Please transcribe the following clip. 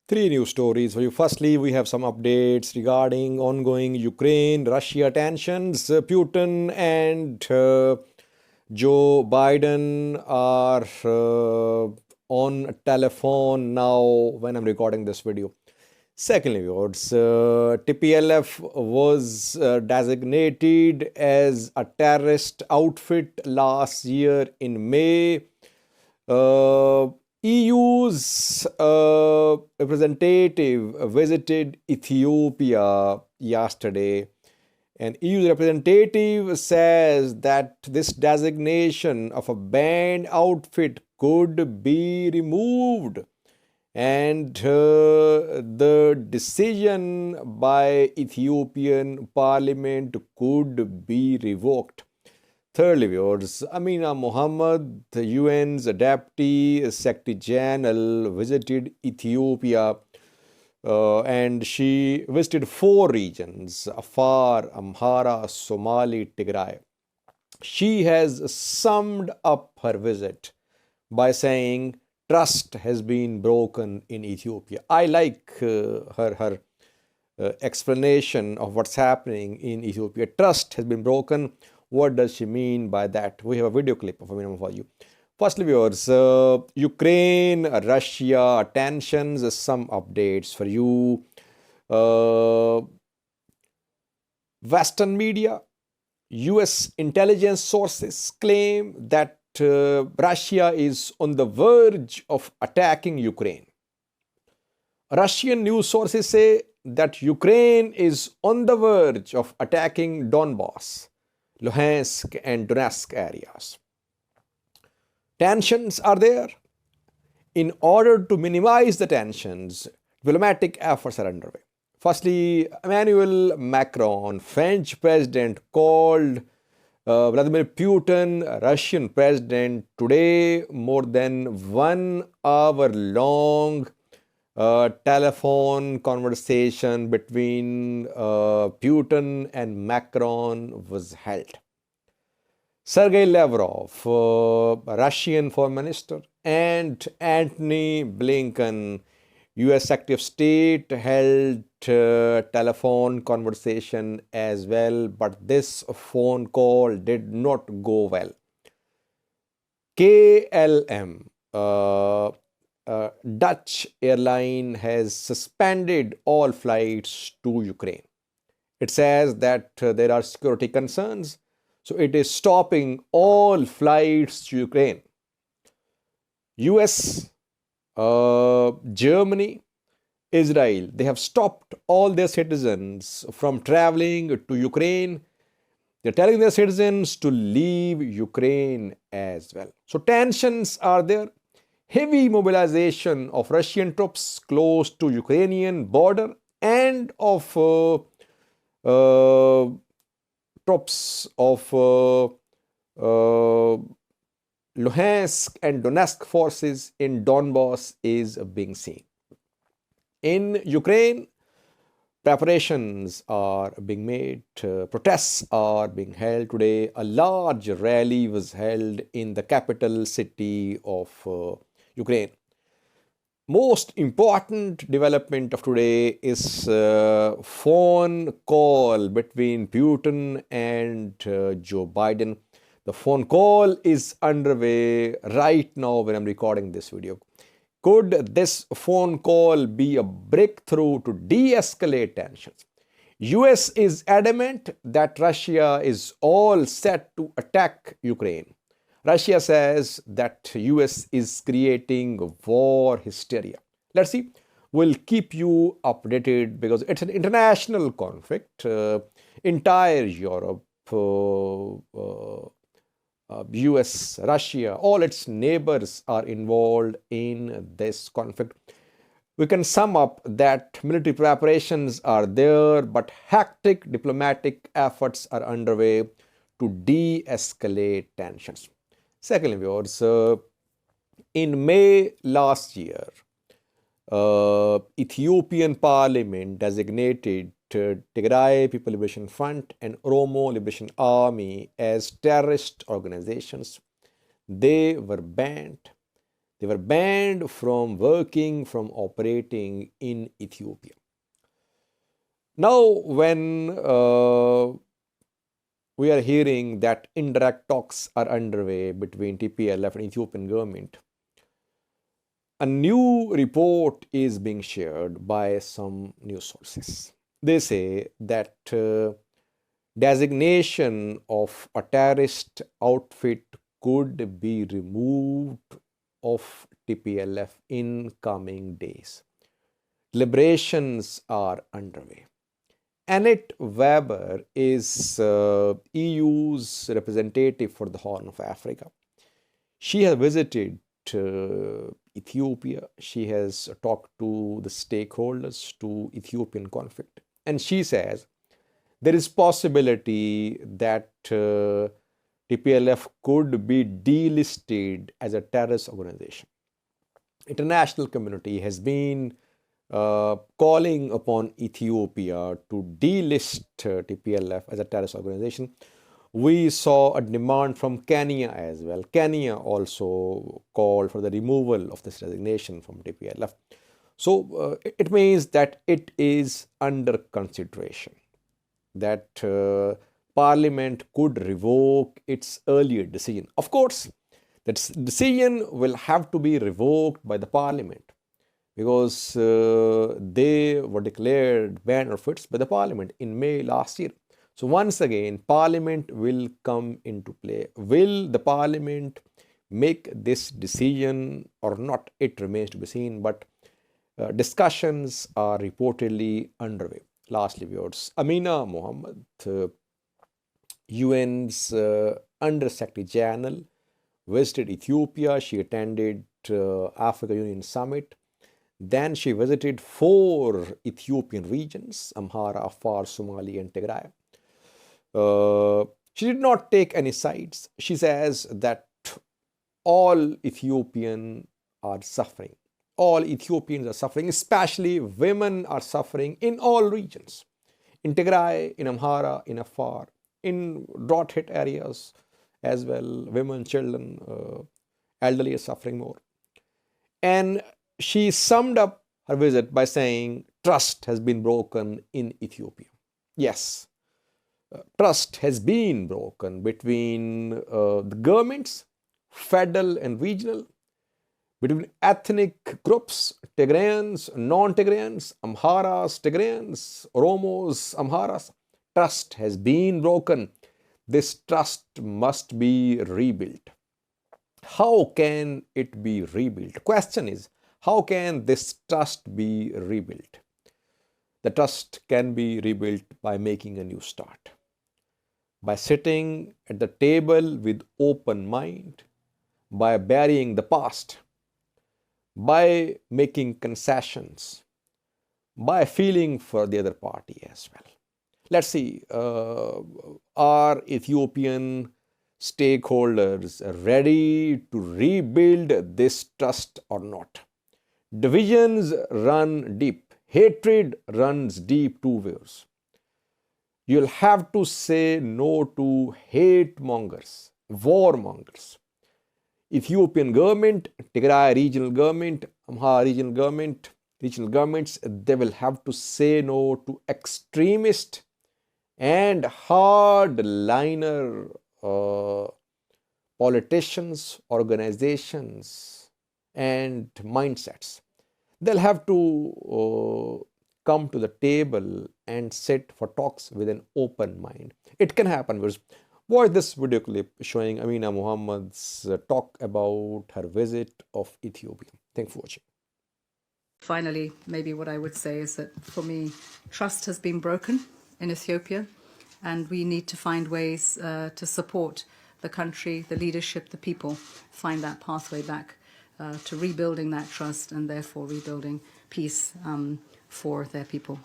Three news stories for you. Firstly, we have some updates regarding ongoing Ukraine-Russia tensions. Putin and Joe Biden are on telephone now when I'm recording this video. Secondly, viewers, TPLF was designated as a terrorist outfit last year in May. Uh, EU's representative visited Ethiopia yesterday, and EU's representative says that this designation of a banned outfit could be removed, and the decision by Ethiopian parliament could be revoked. Thirdly, viewers, Amina Mohammed, the UN's Deputy Secretary General, visited Ethiopia and she visited four regions: Afar, Amhara, Somali, Tigray. She has summed up her visit by saying trust has been broken in Ethiopia. I like her explanation of what's happening in Ethiopia. Trust has been broken. What does she mean by that? We have a video clip of Amina for you. Firstly, viewers, Ukraine, Russia tensions, some updates for you. Western media, US intelligence sources claim that Russia is on the verge of attacking Ukraine. Russian news sources say that Ukraine is on the verge of attacking Donbass, Luhansk, and Donetsk areas. Tensions are there. In order to minimize the tensions, diplomatic efforts are underway. Firstly, Emmanuel Macron, French president, called Vladimir Putin, Russian president, today more than 1 hour long telephone conversation between Putin and Macron was held. Sergei Lavrov, Russian Foreign Minister, and Antony Blinken, US Secretary of State, held telephone conversation as well, but this phone call did not go well. KLM, Dutch airline, has suspended all flights to Ukraine. It says that there are security concerns, so it is stopping all flights to Ukraine. US, Germany, Israel, they have stopped all their citizens from traveling to Ukraine. They're telling their citizens to leave Ukraine as well. So tensions are there. Heavy mobilization of Russian troops close to Ukrainian border and of troops of Luhansk and Donetsk forces in Donbass is being seen. In Ukraine, preparations are being made, protests are being held today. A large rally was held in the capital city of Ukraine. Most important development of today is phone call between Putin and Joe Biden. The phone call is underway right now when I'm recording this video. Could this phone call be a breakthrough to de-escalate tensions? US is adamant that Russia is all set to attack Ukraine. Russia says that US is creating war hysteria. Let's see. We'll keep you updated because it's an international conflict. Entire Europe, US, Russia, all its neighbors are involved in this conflict. We can sum up that military preparations are there, but hectic diplomatic efforts are underway to de-escalate tensions. Secondly, viewers, in May last year, Ethiopian parliament designated Tigray People Liberation Front and Oromo Liberation Army as terrorist organizations. They were banned. They were banned from working, from operating in Ethiopia. Now, when we are hearing that indirect talks are underway between TPLF and Ethiopian government, a new report is being shared by some news sources. They say that designation of a terrorist outfit could be removed of TPLF in coming days. Deliberations are underway. Annette Weber is EU's representative for the Horn of Africa. She has visited Ethiopia. She has talked to the stakeholders to Ethiopian conflict. And she says there is possibility that TPLF could be delisted as a terrorist organization. International community has been calling upon Ethiopia to delist TPLF as a terrorist organization. We saw a demand from Kenya as well. Kenya also called for the removal of this designation from TPLF. So it means that it is under consideration that Parliament could revoke its earlier decision. Of course, that decision will have to be revoked by the Parliament because they were declared banned or fits by the Parliament in May last year. So once again, Parliament will come into play. Will the Parliament make this decision or not? It remains to be seen, but discussions are reportedly underway. Lastly, viewers, Amina Mohammed, UN's Under-Secretary General, visited Ethiopia. She attended Africa Union Summit. Then she visited 4 Ethiopian regions, Amhara, Afar, Somali, and Tigray. She did not take any sides. She says that all Ethiopians are suffering. All Ethiopians are suffering, especially women are suffering in all regions. In Tigray, in Amhara, in Afar, in drought-hit areas as well, women, children, elderly are suffering more. And she summed up her visit by saying trust has been broken in Ethiopia. Yes, trust has been broken between the governments, federal and regional, between ethnic groups, Tigrayans, non-Tigrayans, Amharas, Tigrayans, Oromos, Amharas. Trust has been broken. This trust must be rebuilt. How can it be rebuilt? Question is, how can this trust be rebuilt? The trust can be rebuilt by making a new start, by sitting at the table with open mind, by burying the past, by making concessions, by feeling for the other party as well. Let's see, are Ethiopian stakeholders ready to rebuild this trust or not? Divisions run deep. Hatred runs deep two ways. You'll have to say no to hate mongers, war mongers. Ethiopian government, Tigray regional government, Amhara regional governments, they will have to say no to extremist and hardliner politicians, organizations, and mindsets. They'll have to come to the table and sit for talks with an open mind. It can happen. Watch this video clip showing Amina Mohammed's talk about her visit of Ethiopia. Thanks for watching. Finally, maybe what I would say is that for me, trust has been broken in Ethiopia, and we need to find ways to support the country, the leadership, the people, find that pathway back to rebuilding that trust and therefore rebuilding peace for their people.